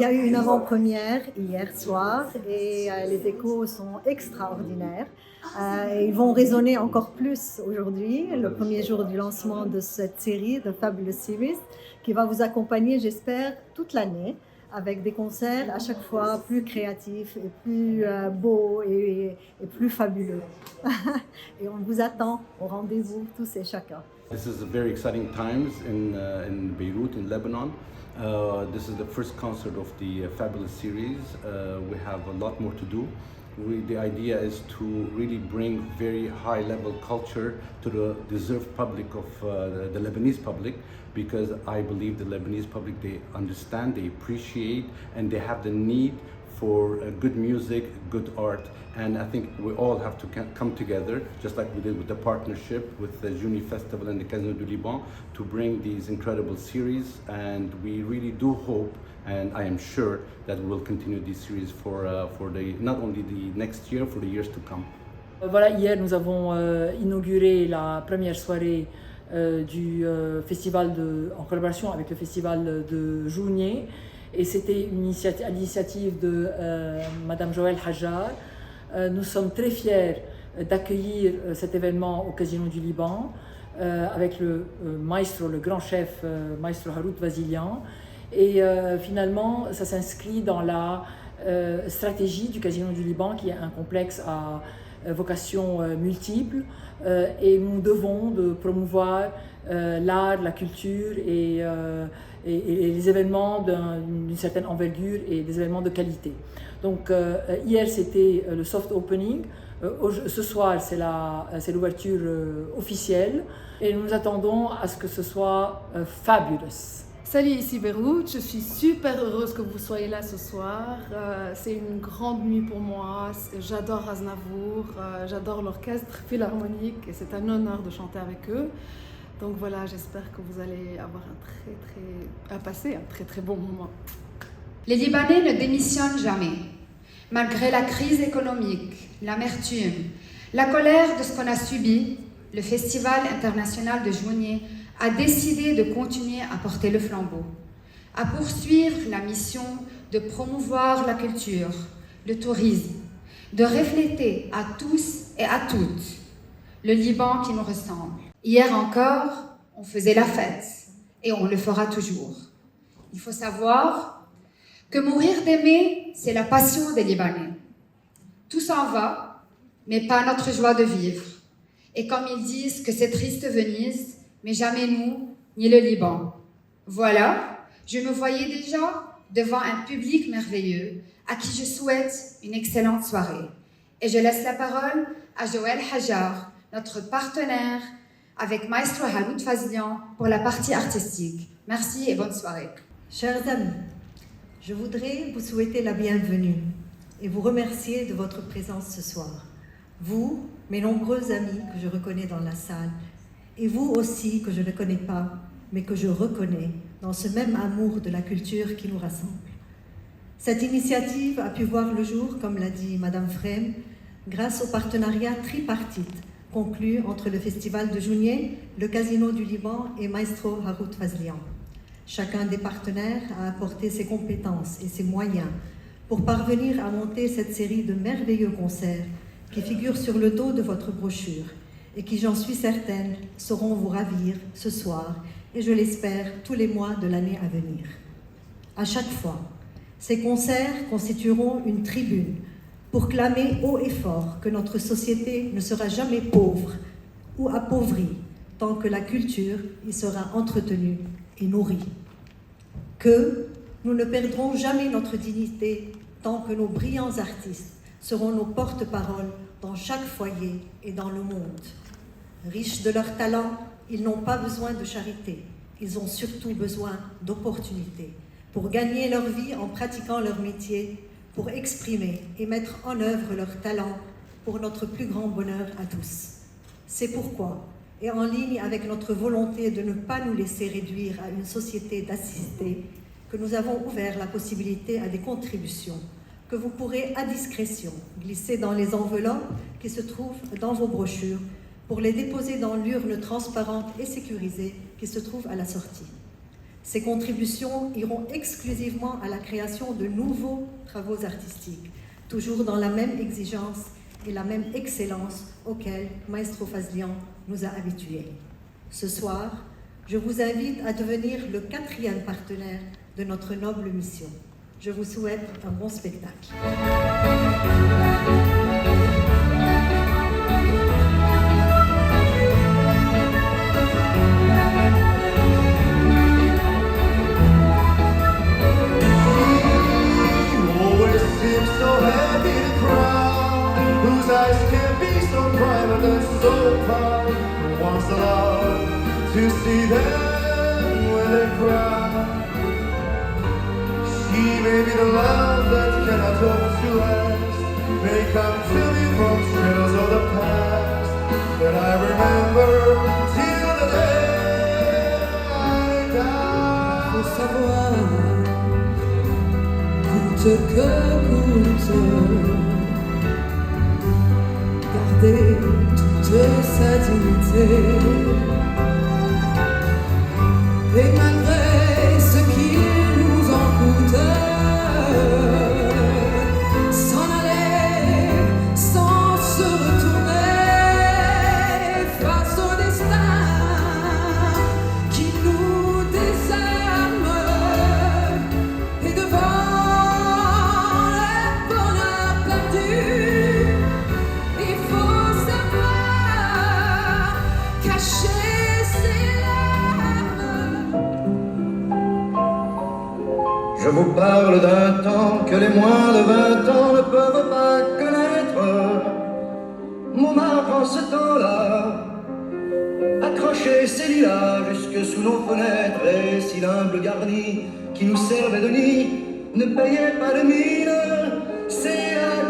y a eu une avant-première hier soir et les échos sont extraordinaires. Et ils vont résonner encore plus aujourd'hui, le premier jour du lancement de cette série, The Fabulous Series, qui va vous accompagner, j'espère, toute l'année, avec des concerts à chaque fois plus créatifs et plus beaux et plus fabuleux. Et on vous attend au rendez-vous tous et chacun. This is a very exciting times in Beirut, in Lebanon. This is the first concert of the Fabulous series. We have a lot more to do. The idea is to really bring very high-level culture to the deserved public of the Lebanese public, because I believe the Lebanese public, they understand, they appreciate, and they have the need for good music, good art, and I think we all have to come together, just like we did with the partnership with the Jouni Festival and the Casino du Liban, to bring these incredible series. And we really do hope, and I am sure that we will continue this series for not only the next year, for the years to come. Voilà, hier nous avons inauguré la première soirée du festival en collaboration avec le festival de Jounieh. Et c'était à l'initiative de Madame Joël Hajjar. Nous sommes très fiers d'accueillir cet événement au Casino du Liban avec le maestro, le grand chef, maestro Harout Vazilian. Et finalement, ça s'inscrit dans la stratégie du Casino du Liban, qui est un complexe à vocation multiple. Et nous devons de promouvoir l'art, la culture et les événements d'une certaine envergure et des événements de qualité. Donc hier c'était le soft opening, ce soir c'est l'ouverture officielle et nous attendons à ce que ce soit fabulous. Salut, ici Beyrouth, je suis super heureuse que vous soyez là ce soir. C'est une grande nuit pour moi, j'adore Aznavour, j'adore l'orchestre philharmonique et c'est un honneur de chanter avec eux. Donc voilà, j'espère que vous allez avoir passer un très bon moment. Les Libanais ne démissionnent jamais. Malgré la crise économique, l'amertume, la colère de ce qu'on a subi, le Festival international de Jounieh a décidé de continuer à porter le flambeau, à poursuivre la mission de promouvoir la culture, le tourisme, de refléter à tous et à toutes le Liban qui nous ressemble. Hier encore, on faisait la fête et on le fera toujours. Il faut savoir que mourir d'aimer, c'est la passion des Libanais. Tout s'en va, mais pas notre joie de vivre. Et comme ils disent que c'est triste Venise, mais jamais nous, ni le Liban. Voilà, je me voyais déjà devant un public merveilleux à qui je souhaite une excellente soirée. Et je laisse la parole à Joël Hajjar, notre partenaire, avec Maestro Harout Vazilian pour la partie artistique. Merci et bonne soirée. Chers amis, je voudrais vous souhaiter la bienvenue et vous remercier de votre présence ce soir. Vous, mes nombreux amis que je reconnais dans la salle, et vous aussi que je ne connais pas, mais que je reconnais dans ce même amour de la culture qui nous rassemble. Cette initiative a pu voir le jour, comme l'a dit Madame Frem, grâce au partenariat tripartite conclu entre le Festival de Jounieh, le Casino du Liban et Maestro Harout Vazilian. Chacun des partenaires a apporté ses compétences et ses moyens pour parvenir à monter cette série de merveilleux concerts qui figurent sur le dos de votre brochure et qui, j'en suis certaine, sauront vous ravir ce soir et, je l'espère, tous les mois de l'année à venir. À chaque fois, ces concerts constitueront une tribune pour clamer haut et fort que notre société ne sera jamais pauvre ou appauvrie tant que la culture y sera entretenue et nourrie. Que nous ne perdrons jamais notre dignité tant que nos brillants artistes seront nos porte-paroles dans chaque foyer et dans le monde. Riches de leur talent, ils n'ont pas besoin de charité, ils ont surtout besoin d'opportunités pour gagner leur vie en pratiquant leur métier, pour exprimer et mettre en œuvre leur talent pour notre plus grand bonheur à tous. C'est pourquoi, et en ligne avec notre volonté de ne pas nous laisser réduire à une société d'assistés, que nous avons ouvert la possibilité à des contributions que vous pourrez à discrétion glisser dans les enveloppes qui se trouvent dans vos brochures pour les déposer dans l'urne transparente et sécurisée qui se trouve à la sortie. Ces contributions iront exclusivement à la création de nouveaux travaux artistiques, toujours dans la même exigence et la même excellence auxquelles Maestro Fazlian nous a habitués. Ce soir, je vous invite à devenir le 4e partenaire de notre noble mission. Je vous souhaite un bon spectacle. Whose eyes can be so private and so proud. Who wants allowed to see them when they cry? She may be the love that cannot hope to last, may come to me from shadows of the past that I remember till the day I die. Faut savoir, coûte que coûte, garder toute sa dignité. Et malgré ce qui nous en coûte, s'en aller sans se retourner face au destin qui nous désarme. Et devant le bonheur perdu, il faut savoir cacher ses larmes. Je vous parle d'un temps que les moins de 20 ans ne peuvent pas connaître. Montmartre en ce temps-là accrochait ses lilas jusque sous nos fenêtres, et si l'humble garni qui nous servait de nid ne payait pas de mine, c'est à